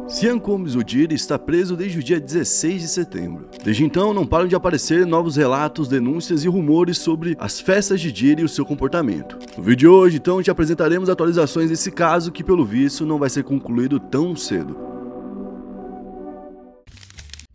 Sean Combs Udire está preso desde o dia 16 de setembro. Desde então, não param de aparecer novos relatos, denúncias e rumores sobre as festas de Diddy e o seu comportamento. No vídeo de hoje, então, te apresentaremos atualizações desse caso que, pelo visto, não vai ser concluído tão cedo.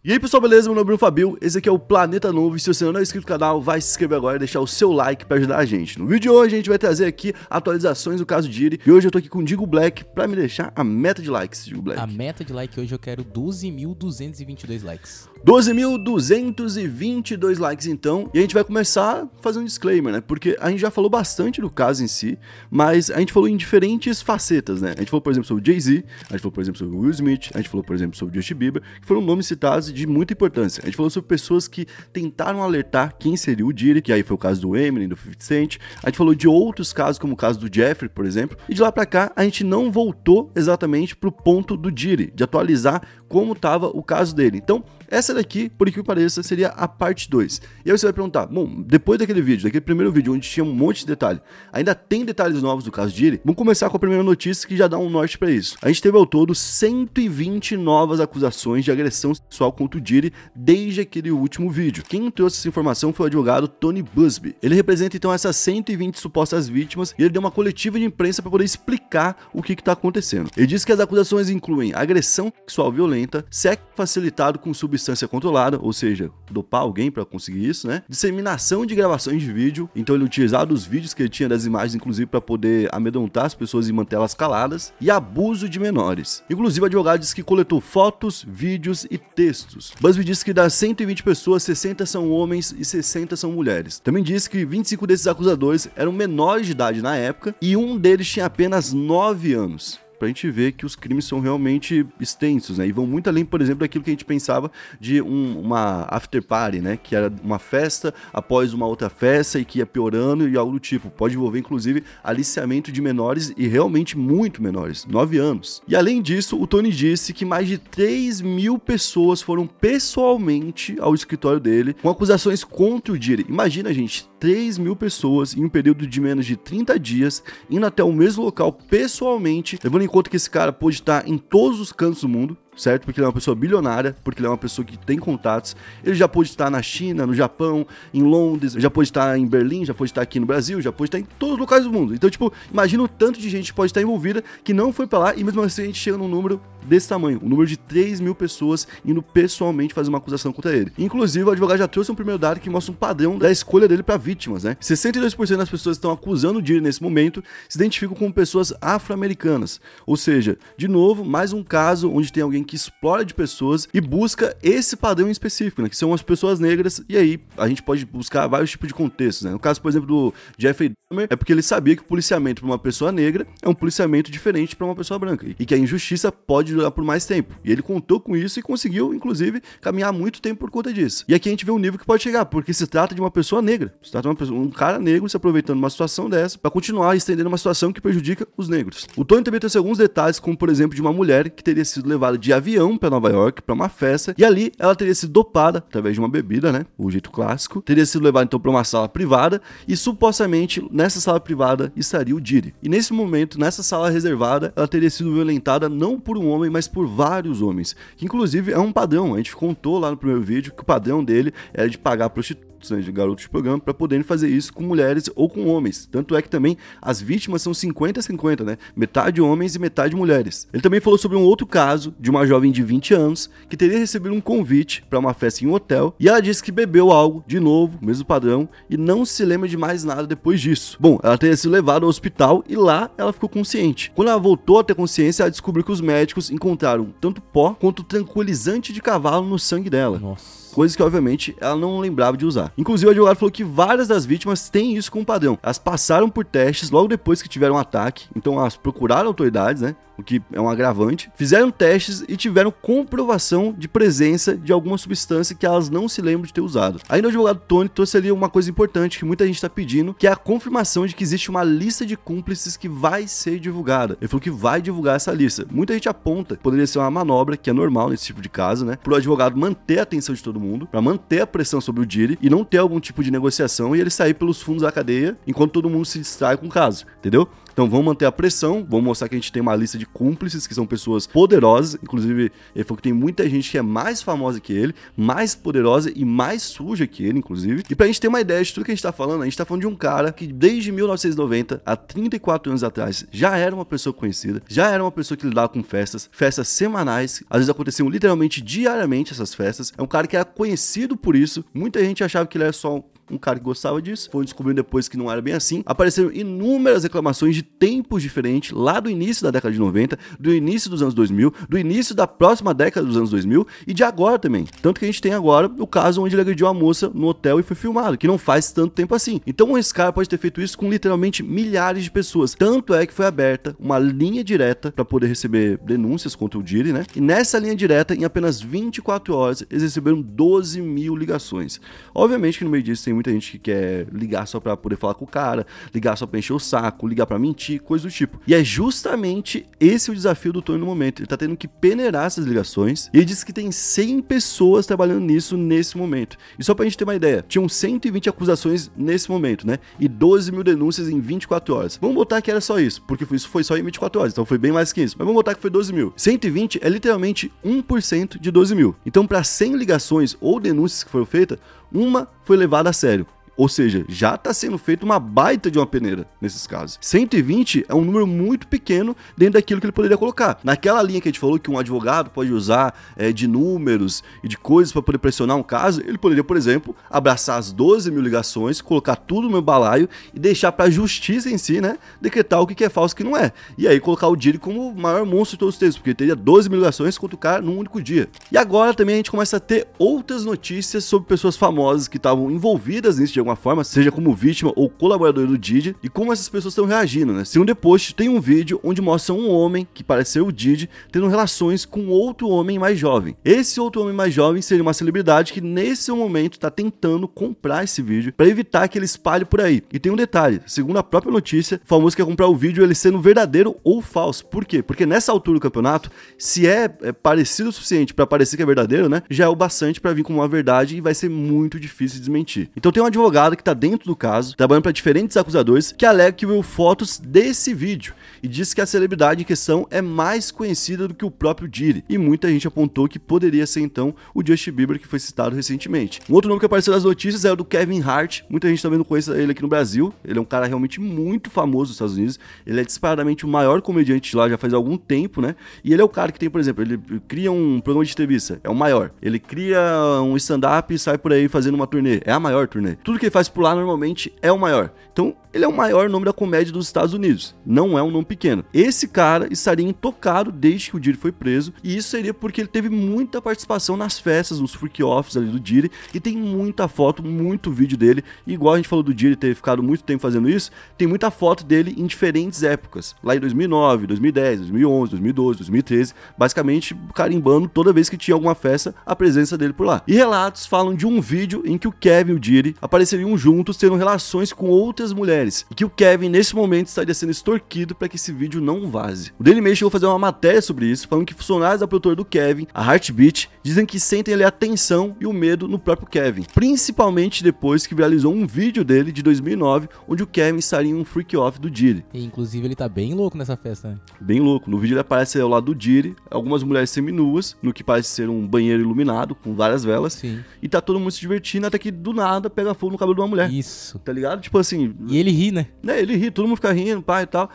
E aí pessoal, beleza? Meu nome é Bruno Fabio, esse aqui é o Planeta Novo e se você não é inscrito no canal, vai se inscrever agora e deixar o seu like pra ajudar a gente. No vídeo de hoje a gente vai trazer aqui atualizações do caso Diddy e hoje eu tô aqui com o Digo Black pra me deixar a meta de likes, Digo Black. A meta de like hoje eu quero 12.222 likes. 12.222 likes então, e a gente vai começar a fazer um disclaimer, né? Porque a gente já falou bastante do caso em si, mas a gente falou em diferentes facetas, né? A gente falou, por exemplo, sobre o Jay-Z, a gente falou, por exemplo, sobre o Will Smith, a gente falou, por exemplo, sobre o Justin Bieber, que foram nomes citados de muita importância. A gente falou sobre pessoas que tentaram alertar quem seria o Diddy, que aí foi o caso do Eminem, do 50 Cent. A gente falou de outros casos, como o caso do Jeffrey, por exemplo, e de lá pra cá a gente não voltou exatamente pro ponto do Diddy, de atualizar como tava o caso dele. Então, essa daqui, por que pareça, seria a parte 2. E aí você vai perguntar, bom, depois daquele vídeo, daquele primeiro vídeo onde tinha um monte de detalhe, ainda tem detalhes novos do caso Diddy? Vamos começar com a primeira notícia que já dá um norte pra isso. A gente teve ao todo 120 novas acusações de agressão sexual contra o Diddy desde aquele último vídeo. Quem trouxe essa informação foi o advogado Tony Buzbee. Ele representa então essas 120 supostas vítimas e ele deu uma coletiva de imprensa para poder explicar o que tá acontecendo. Ele disse que as acusações incluem agressão sexual violenta, sexo facilitado com substância controlada, ou seja, dopar alguém para conseguir isso, né? Disseminação de gravações de vídeo, então ele utilizava os vídeos que ele tinha das imagens, inclusive para poder amedrontar as pessoas e mantê-las caladas, e abuso de menores. Inclusive, o advogado disse que coletou fotos, vídeos e textos. Buzbee disse que das 120 pessoas, 60 são homens e 60 são mulheres. Também disse que 25 desses acusadores eram menores de idade na época e um deles tinha apenas 9 anos. Pra gente ver que os crimes são realmente extensos, né? E vão muito além, por exemplo, daquilo que a gente pensava de uma after party, né? Que era uma festa após uma outra festa e que ia piorando e algo do tipo. Pode envolver, inclusive, aliciamento de menores e realmente muito menores, 9 anos. E além disso, o Tony disse que mais de 3.000 pessoas foram pessoalmente ao escritório dele com acusações contra o Diddy. Imagina, gente, 3.000 pessoas em um período de menos de 30 dias indo até o mesmo local pessoalmente, levando em conta que esse cara pode estar em todos os cantos do mundo, certo? Porque ele é uma pessoa bilionária, porque ele é uma pessoa que tem contatos. Ele já pode estar na China, no Japão, em Londres, já pode estar em Berlim, já pode estar aqui no Brasil, já pode estar em todos os locais do mundo. Então, tipo, imagina o tanto de gente que pode estar envolvida que não foi pra lá e mesmo assim a gente chega num número desse tamanho, um número de 3.000 pessoas indo pessoalmente fazer uma acusação contra ele. Inclusive, o advogado já trouxe um primeiro dado que mostra um padrão da escolha dele para vítimas, né? 62% das pessoas que estão acusando o Diddy nesse momento se identificam como pessoas afro-americanas. Ou seja, de novo, mais um caso onde tem alguém que explora de pessoas e busca esse padrão em específico, né? Que são as pessoas negras, e aí a gente pode buscar vários tipos de contextos, né? No caso, por exemplo, do Jeffrey Dahmer, é porque ele sabia que o policiamento para uma pessoa negra é um policiamento diferente para uma pessoa branca, e que a injustiça pode durar por mais tempo. E ele contou com isso e conseguiu, inclusive, caminhar muito tempo por conta disso. E aqui a gente vê um nível que pode chegar, porque se trata de uma pessoa negra. Se trata de uma pessoa, um cara negro se aproveitando de uma situação dessa para continuar estendendo uma situação que prejudica os negros. O Tony também trouxe alguns detalhes, como por exemplo de uma mulher que teria sido levada de avião para Nova York para uma festa, e ali ela teria sido dopada através de uma bebida, né? O jeito clássico. Teria sido levada então para uma sala privada e supostamente nessa sala privada estaria o Diddy. E nesse momento, nessa sala reservada, ela teria sido violentada não por um homem, mas por vários homens, que inclusive é um padrão. A gente contou lá no primeiro vídeo que o padrão dele era de pagar prostitutas, de garotos de programa, para poderem fazer isso com mulheres ou com homens. Tanto é que também as vítimas são 50-50, né? Metade homens e metade mulheres. Ele também falou sobre um outro caso de uma jovem de 20 anos que teria recebido um convite para uma festa em um hotel e ela disse que bebeu algo, de novo, mesmo padrão, e não se lembra de mais nada depois disso. Bom, ela teria sido levada ao hospital e lá ela ficou consciente. Quando ela voltou a ter consciência, ela descobriu que os médicos encontraram tanto pó quanto tranquilizante de cavalo no sangue dela. Nossa. Coisas que, obviamente, ela não lembrava de usar. Inclusive, o advogado falou que várias das vítimas têm isso como padrão. Elas passaram por testes logo depois que tiveram um ataque, então elas procuraram autoridades, né? O que é um agravante, fizeram testes e tiveram comprovação de presença de alguma substância que elas não se lembram de ter usado. Ainda o advogado Tony trouxe ali uma coisa importante que muita gente está pedindo, que é a confirmação de que existe uma lista de cúmplices que vai ser divulgada. Ele falou que vai divulgar essa lista. Muita gente aponta que poderia ser uma manobra, que é normal nesse tipo de caso, né? Para o advogado manter a atenção de todo mundo, para manter a pressão sobre o Diddy e não ter algum tipo de negociação e ele sair pelos fundos da cadeia enquanto todo mundo se distrai com o caso, entendeu? Então vamos manter a pressão, vamos mostrar que a gente tem uma lista de cúmplices, que são pessoas poderosas, inclusive ele falou que tem muita gente que é mais famosa que ele, mais poderosa e mais suja que ele, inclusive. E pra gente ter uma ideia de tudo que a gente tá falando, a gente tá falando de um cara que desde 1990, há 34 anos atrás, já era uma pessoa conhecida, já era uma pessoa que lidava com festas semanais, às vezes aconteciam literalmente diariamente essas festas. É um cara que era conhecido por isso, muita gente achava que ele era só um cara que gostava disso, foi descobrindo depois que não era bem assim. Apareceram inúmeras reclamações de tempos diferentes, lá do início da década de 90, do início dos anos 2000, do início da próxima década dos anos 2000 e de agora também. Tanto que a gente tem agora o caso onde ele agrediu a moça no hotel e foi filmado, que não faz tanto tempo assim. Então esse cara pode ter feito isso com literalmente milhares de pessoas. Tanto é que foi aberta uma linha direta para poder receber denúncias contra o Diddy, né? E nessa linha direta, em apenas 24 horas, eles receberam 12 mil ligações. Obviamente que no meio disso tem muita gente que quer ligar só pra poder falar com o cara, ligar só pra encher o saco, ligar pra mentir, coisa do tipo. E é justamente esse o desafio do Tony no momento. Ele tá tendo que peneirar essas ligações. E ele disse que tem 100 pessoas trabalhando nisso nesse momento. E só pra gente ter uma ideia, tinham 120 acusações nesse momento, né? E 12 mil denúncias em 24 horas. Vamos botar que era só isso, porque isso foi só em 24 horas, então foi bem mais que isso. Mas vamos botar que foi 12 mil. 120 é literalmente 1% de 12 mil. Então pra 100 ligações ou denúncias que foram feitas, uma foi levada a sério. Ou seja, já está sendo feita uma baita de uma peneira nesses casos. 120 é um número muito pequeno dentro daquilo que ele poderia colocar. Naquela linha que a gente falou que um advogado pode usar de números e de coisas para poder pressionar um caso, ele poderia, por exemplo, abraçar as 12 mil ligações, colocar tudo no meu balaio e deixar para a justiça em si, né, decretar o que é falso e o que não é. E aí colocar o Diddy como o maior monstro de todos os tempos, porque ele teria 12 mil ligações contra o cara num único dia. E agora também a gente começa a ter outras notícias sobre pessoas famosas que estavam envolvidas nisso de alguma forma, seja como vítima ou colaborador do Diddy, e como essas pessoas estão reagindo, né? Segundo The Post, tem um vídeo onde mostra um homem que pareceu o Diddy tendo relações com outro homem mais jovem. Esse outro homem mais jovem seria uma celebridade que nesse momento está tentando comprar esse vídeo para evitar que ele espalhe por aí. E tem um detalhe, segundo a própria notícia, o famoso quer comprar o vídeo ele sendo verdadeiro ou falso. Por quê? Porque nessa altura do campeonato, se é parecido o suficiente para parecer que é verdadeiro, né? Já é o bastante para vir como uma verdade e vai ser muito difícil de desmentir. Então tem um advogado que tá dentro do caso, trabalhando para diferentes acusadores, que alega que viu fotos desse vídeo e diz que a celebridade em questão é mais conhecida do que o próprio Diddy. E muita gente apontou que poderia ser então o Justin Bieber, que foi citado recentemente. Um outro nome que apareceu nas notícias é o do Kevin Hart. Muita gente também não conhece ele aqui no Brasil. Ele é um cara realmente muito famoso nos Estados Unidos. Ele é disparadamente o maior comediante lá já faz algum tempo, né? E ele é o cara que tem, por exemplo, ele cria um programa de entrevista, é o maior. Ele cria um stand-up e sai por aí fazendo uma turnê, é a maior turnê. Tudo que ele faz por lá normalmente é o maior. Então, ele é o maior nome da comédia dos Estados Unidos. Não é um nome pequeno. Esse cara estaria intocado desde que o Diddy foi preso. E isso seria porque ele teve muita participação nas festas, nos freak-offs ali do Diddy. E tem muita foto, muito vídeo dele. E igual a gente falou do Diddy ter ficado muito tempo fazendo isso, tem muita foto dele em diferentes épocas. Lá em 2009, 2010, 2011, 2012, 2013. Basicamente, carimbando toda vez que tinha alguma festa, a presença dele por lá. E relatos falam de um vídeo em que o Kevin e o Diddy apareceriam juntos tendo relações com outras mulheres. E que o Kevin, nesse momento, estaria sendo extorquido para que esse vídeo não vaze. O Daily Mail chegou a fazer uma matéria sobre isso, falando que funcionários da produtora do Kevin, a Heartbeat, dizem que sentem ali a tensão e o medo no próprio Kevin. Principalmente depois que viralizou um vídeo dele de 2009, onde o Kevin estaria em um freak-off do Diddy. E, inclusive, ele tá bem louco nessa festa, né? Bem louco. No vídeo ele aparece ao lado do Diddy, algumas mulheres seminuas, no que parece ser um banheiro iluminado, com várias velas. Sim. E tá todo mundo se divertindo, até que do nada pega fogo no cabelo de uma mulher. Isso. Tá ligado? Tipo assim... E ele ri, né? Ele ri, todo mundo fica rindo, pai e tal.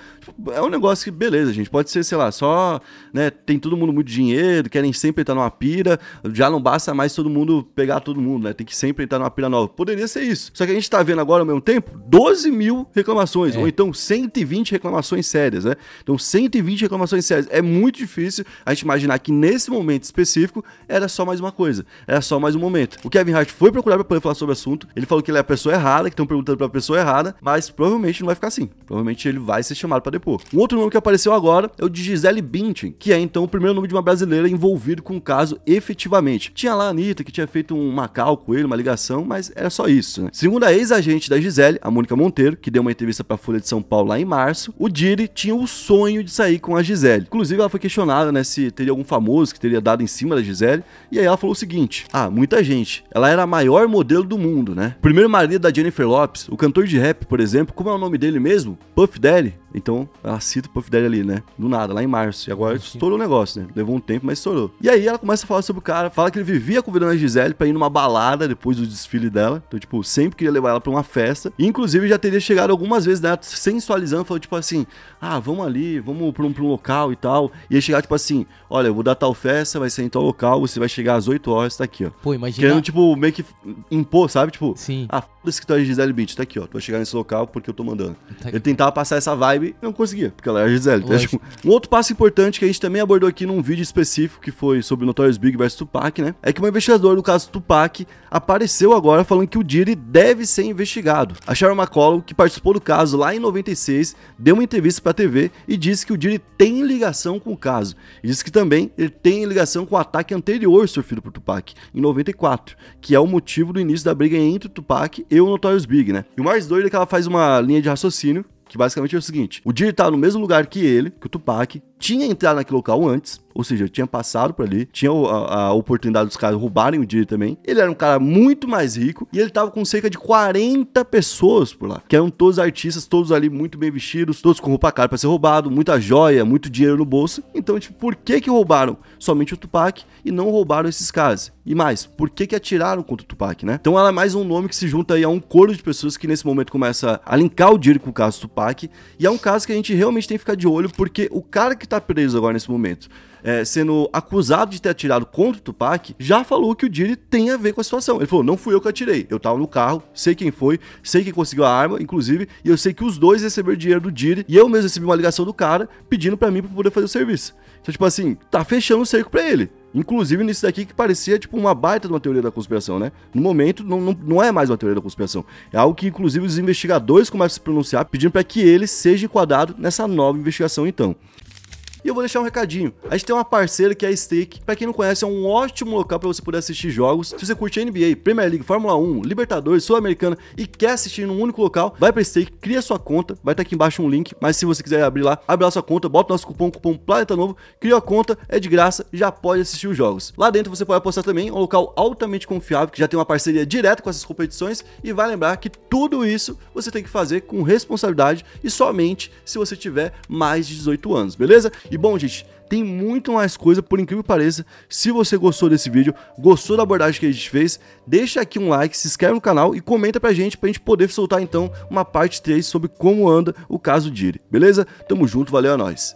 É um negócio que, beleza, gente, pode ser, sei lá, só, né, tem todo mundo muito dinheiro, querem sempre entrar numa pira, já não basta mais todo mundo pegar todo mundo, né, tem que sempre entrar numa pira nova. Poderia ser isso. Só que a gente tá vendo agora, ao mesmo tempo, 12 mil reclamações, ou então 120 reclamações sérias, né? Então, 120 reclamações sérias. É muito difícil a gente imaginar que nesse momento específico era só mais uma coisa, era só mais um momento. O Kevin Hart foi procurar pra poder falar sobre o assunto, ele falou que ele é a pessoa errada, que estão perguntando pra pessoa errada, mas provavelmente não vai ficar assim. Provavelmente ele vai ser chamado pra depor. Um outro nome que apareceu agora é o de Gisele Bündchen, que é então o primeiro nome de uma brasileira envolvido com o caso efetivamente. Tinha lá a Anitta, que tinha feito uma call com ele, uma ligação, mas era só isso, né? Segundo a ex-agente da Gisele, a Mônica Monteiro, que deu uma entrevista pra Folha de São Paulo lá em março, o Diddy tinha o sonho de sair com a Gisele. Inclusive ela foi questionada, né, se teria algum famoso que teria dado em cima da Gisele, e aí ela falou o seguinte: muita gente. Ela era a maior modelo do mundo, né? O primeiro marido da Jennifer Lopez, o cantor de rap, por exemplo, como é o nome dele mesmo? Puff Daddy. Então, ela cita o Puff Daddy ali, né? Do nada, lá em março. E agora estourou o negócio, né? Levou um tempo, mas estourou. E aí ela começa a falar sobre o cara, fala que ele vivia convidando a Gisele pra ir numa balada depois do desfile dela. Então, tipo, sempre queria levar ela pra uma festa. E, inclusive, já teria chegado algumas vezes, né? Sensualizando, falou, tipo assim, vamos ali, vamos pra um local e tal. E aí chegar, tipo assim, olha, eu vou dar tal festa, vai ser em tal local, você vai chegar às 8 horas, tá aqui, ó. Pô, imagina... Querendo, tipo, meio que impor, sabe? Tipo, sim. Foda-se que tu é Gisele Bündchen, tá aqui, ó. Tu vai chegar nesse local porque eu tô mandando. Tá. Ele tentava passar essa vibe e não conseguia, porque ela era Gisele. Então, tipo, um outro passo importante que a gente também abordou aqui num vídeo específico, que foi sobre o Notorious Big vs Tupac, né? É que uma investigadora do caso Tupac apareceu agora falando que o Diddy deve ser investigado. A Sharon McCollum, que participou do caso lá em 96, deu uma entrevista pra TV e disse que o Diddy tem ligação com o caso. E disse que também ele tem ligação com o ataque anterior sofrido por Tupac, em 94, que é o motivo do início da briga entre o Tupac e o Notorious Big, né? E o mais doido é que ela faz uma linha de raciocínio que basicamente é o seguinte: o Diddy tá no mesmo lugar que ele, que o Tupac, tinha entrado naquele local antes, ou seja, tinha passado por ali, tinha a oportunidade dos caras roubarem o Diddy também. Ele era um cara muito mais rico e ele tava com cerca de 40 pessoas por lá, que eram todos artistas, todos ali muito bem vestidos, todos com roupa cara pra ser roubado, muita joia, muito dinheiro no bolso. Então, tipo, por que roubaram somente o Tupac e não roubaram esses caras? E mais, por que atiraram contra o Tupac, né? Então ela é mais um nome que se junta aí a um coro de pessoas que nesse momento começa a linkar o Diddy com o caso do Tupac, e é um caso que a gente realmente tem que ficar de olho, porque o cara que tá preso agora nesse momento, sendo acusado de ter atirado contra o Tupac, já falou que o Diddy tem a ver com a situação. Ele falou, não fui eu que atirei, eu tava no carro, sei quem foi, sei quem conseguiu a arma, inclusive, e eu sei que os dois receberam dinheiro do Diddy, e eu mesmo recebi uma ligação do cara pedindo pra mim pra poder fazer o serviço. Então, tipo assim, tá fechando o cerco pra ele. Inclusive nisso daqui que parecia tipo uma baita de uma teoria da conspiração, né? No momento não é mais uma teoria da conspiração. É algo que inclusive os investigadores começam a se pronunciar pedindo para que ele seja enquadrado nessa nova investigação então. E eu vou deixar um recadinho. A gente tem uma parceira que é a Stake. Pra quem não conhece, é um ótimo local pra você poder assistir jogos. Se você curte NBA, Premier League, Fórmula 1, Libertadores, Sul-Americana e quer assistir num único local, vai pra Stake, cria sua conta. Vai estar aqui embaixo um link, mas se você quiser abrir lá, abre lá sua conta, bota o nosso cupom Planeta Novo, cria a conta, é de graça, já pode assistir os jogos. Lá dentro você pode apostar também, é um local altamente confiável, que já tem uma parceria direta com essas competições, e vai lembrar que tudo isso você tem que fazer com responsabilidade e somente se você tiver mais de 18 anos, beleza? E bom, gente, tem muito mais coisa, por incrível que pareça. Se você gostou desse vídeo, gostou da abordagem que a gente fez, deixa aqui um like, se inscreve no canal e comenta pra gente poder soltar então uma parte 3 sobre como anda o caso Diddy, beleza? Tamo junto, valeu, é nóis!